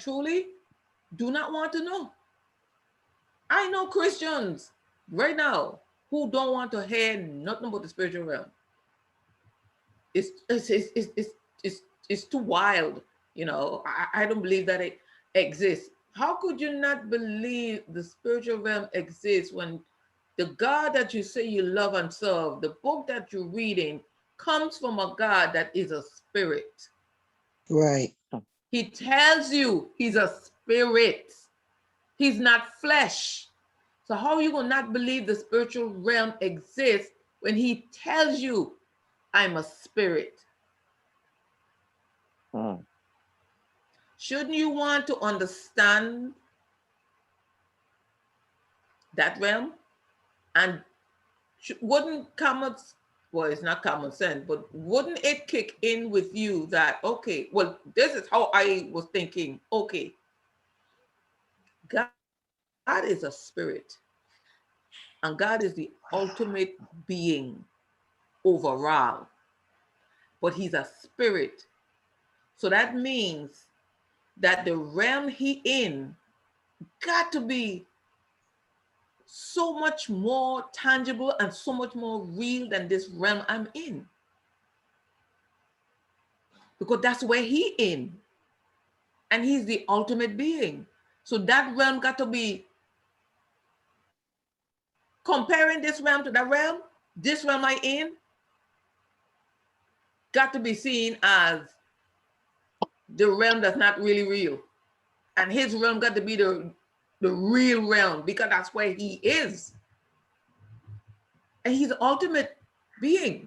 truly do not want to know. I know Christians right now who don't want to hear nothing about the spiritual realm. It's it's it's it's it's, it's, it's too wild. I don't believe that it exists. How could you not believe the spiritual realm exists when the God that you say you love and serve, the book that you're reading, comes from a God that is a spirit? Right. He tells you he's a spirit. He's not flesh. So how are you going to not believe the spiritual realm exists when he tells you, I'm a spirit? Shouldn't you want to understand that realm? And wouldn't common, well, it's not common sense, but wouldn't it kick in with you that, okay, well, this is how I was thinking. Okay, God is a spirit, and God is the ultimate being overall, but he's a spirit. So that means that the realm he in got to be so much more tangible and so much more real than this realm I'm in, because that's where he in, and he's the ultimate being. So that realm got to be, comparing this realm to that realm, this realm I in got to be seen as the realm that's not really real, and his realm got to be the real realm, because that's where he is, and he's the ultimate being.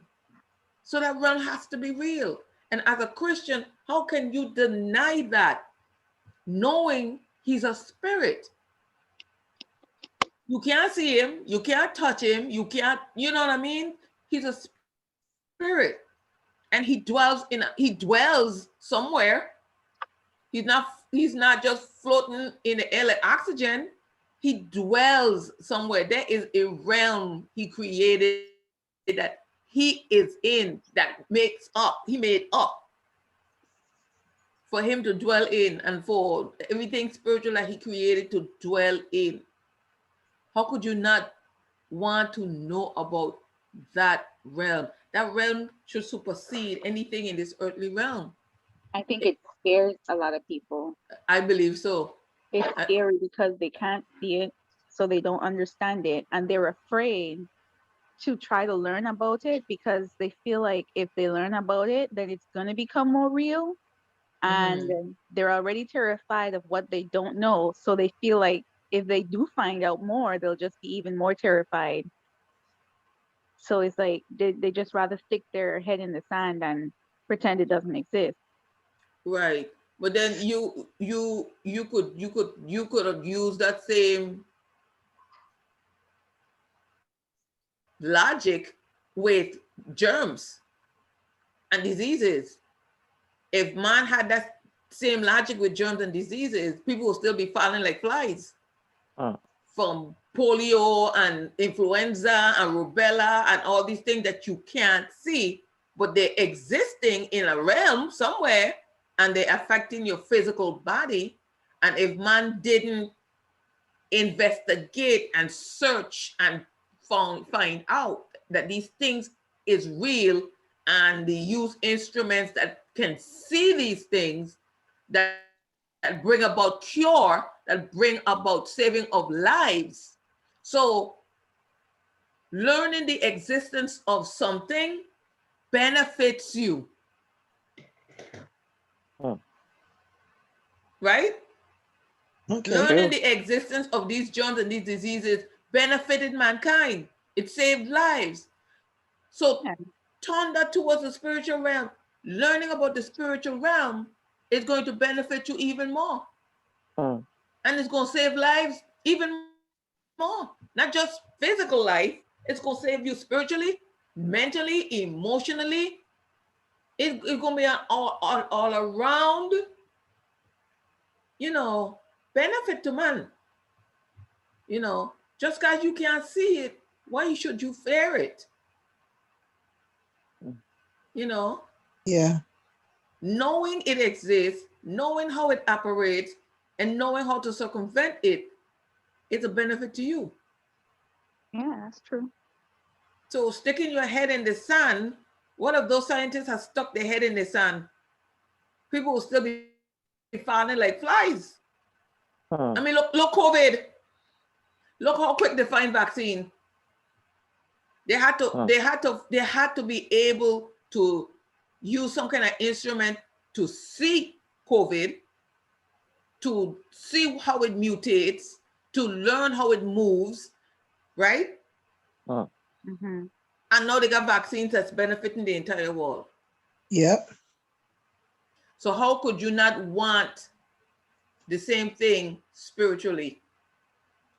So that realm has to be real. And as a Christian, how can you deny that, knowing he's a spirit? You can't see him, you can't touch him, you can't, you know what I mean? He's a spirit, and he dwells somewhere. He's not just floating in the air like oxygen. He dwells somewhere. There is a realm he created that he is in, that he made up for him to dwell in, and for everything spiritual that he created to dwell in. How could you not want to know about that realm? That realm should supersede anything in this earthly realm. I think it scares a lot of people. I believe so. It's scary because they can't see it, so they don't understand it, and they're afraid to try to learn about it because they feel like if they learn about it, then it's going to become more real. And they're already terrified of what they don't know. So they feel like if they do find out more, they'll just be even more terrified. So it's like they just rather stick their head in the sand and pretend it doesn't exist. Right. But then you could have used that same logic with germs and diseases. If man had that same logic with germs and diseases, people will still be falling like flies from polio and influenza and rubella and all these things that you can't see, but they're existing in a realm somewhere, and they're affecting your physical body. And if man didn't investigate and search and find out that these things is real, and they use instruments that can see these things, that bring about cure, that bring about saving of lives. So learning the existence of something benefits you, right? Okay. Learning the existence of these germs and these diseases benefited mankind. It saved lives. So turn that towards the spiritual realm. Learning about the spiritual realm is going to benefit you even more. And it's going to save lives even more. Not just physical life. It's going to save you spiritually, mentally, emotionally. It's going to be an all around, benefit to man. Just because you can't see it, why should you fear it? Yeah. Knowing it exists, knowing how it operates, and knowing how to circumvent it is a benefit to you. Yeah, that's true. So sticking your head in the sand, what if those scientists have stuck their head in the sand? People will still be falling like flies. I mean, look COVID. Look how quick they find vaccine. They had to be able to use some kind of instrument to see COVID, to see how it mutates, to learn how it moves, right? Mm-hmm. And now they got vaccines that's benefiting the entire world. Yep. So how could you not want the same thing spiritually?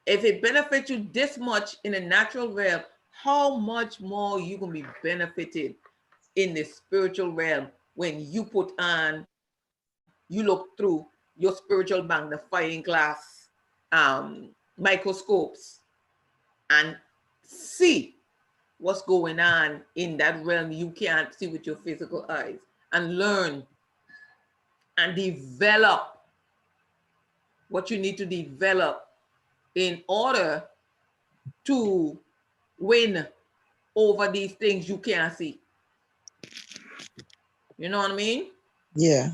If it benefits you this much in the natural realm, how much more you gonna be benefited in the spiritual realm when you put on, you look through your spiritual magnifying glass, microscopes, and see what's going on in that realm you can't see with your physical eyes, and learn and develop what you need to develop in order to win over these things you can't see. You know what I mean? Yeah.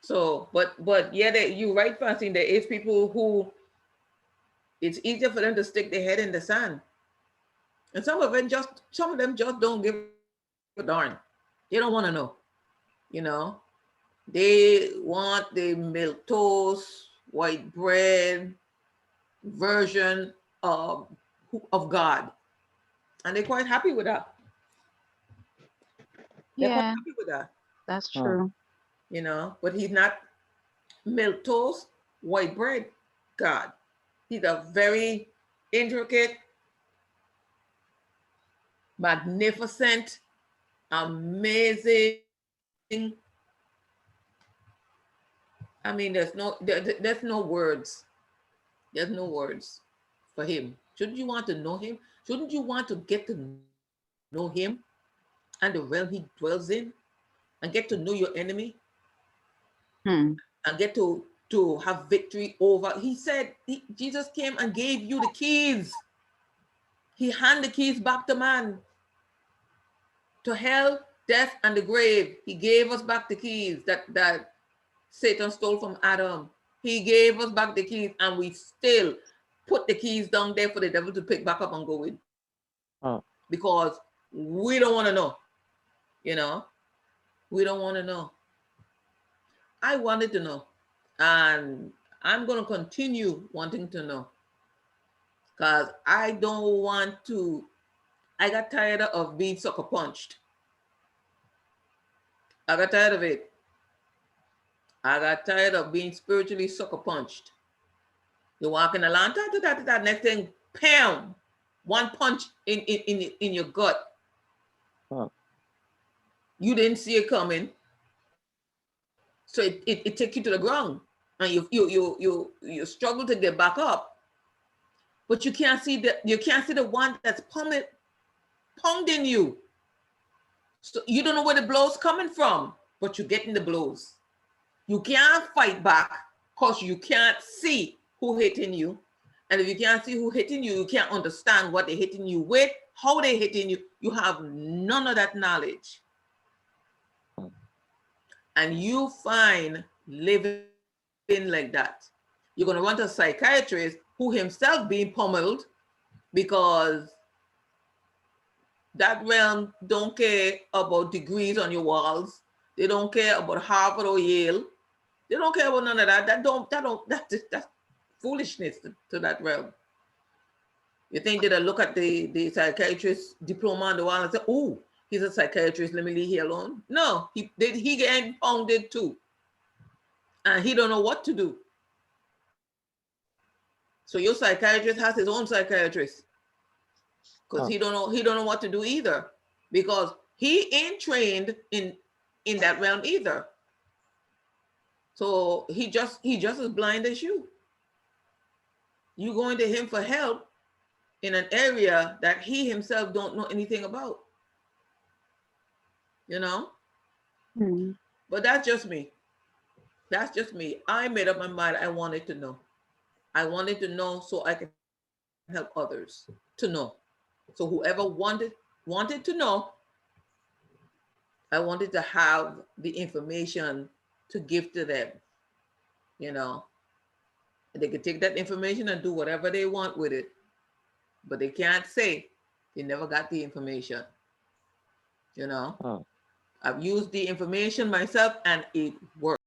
So, but yeah, you right, Francine. There is people who it's easier for them to stick their head in the sand, and some of them just don't give a darn. They don't want to know. You know, they want the milk toast, white bread version of God, and they're quite happy with that. They're quite Yeah, happy with that. that's true. You know, but he's not milk toast, white bread God. He's a very intricate, magnificent, amazing. I mean, there's no words. There's no words for him. Shouldn't you want to know him? Shouldn't you want to get to know him and the realm he dwells in, and get to know your enemy, Hmm. and get to have victory over? He said Jesus came and gave you the keys. He handed the keys back to man, to hell, death, and the grave. He gave us back the keys that Satan stole from Adam. He gave us back the keys, and we still put the keys down there for the devil to pick back up and go with, because we don't want to know. You know, we don't want to know. I wanted to know, and I'm going to continue wanting to know, because I don't want to. I got tired of being sucker punched. I got tired of it. I got tired of being spiritually sucker punched. You're walking along, next thing, bam, one punch in your gut. You didn't see it coming, so it took you to the ground, and you struggle to get back up, but you can't see the one that's pounding you. So you don't know where the blows coming from, but you're getting the blows. You can't fight back because you can't see who hitting you. And if you can't see who hitting you, you can't understand what they're hitting you with, how they're hitting you. You have none of that knowledge. And you find living like that. You're going to run to a psychiatrist who himself being pummeled, because that realm don't care about degrees on your walls. They don't care about Harvard or Yale. They don't care about none of that. That's foolishness to that realm. You think they'll look at the psychiatrist diploma on the wall and say, "Oh, he's a psychiatrist. Let me leave him alone." No, he getting pounded too, and he don't know what to do. So your psychiatrist has his own psychiatrist, because he don't know what to do either, because he ain't trained in that realm either. So he just as blind as you. You going to him for help in an area that he himself don't know anything about. You know? Hmm. But that's just me. That's just me. I made up my mind. I wanted to know. I wanted to know so I can help others to know. So whoever wanted to know, I wanted to have the information to give to them. You know, they could take that information and do whatever they want with it, but they can't say they never got the information. You know, Hmm. I've used the information myself and it worked.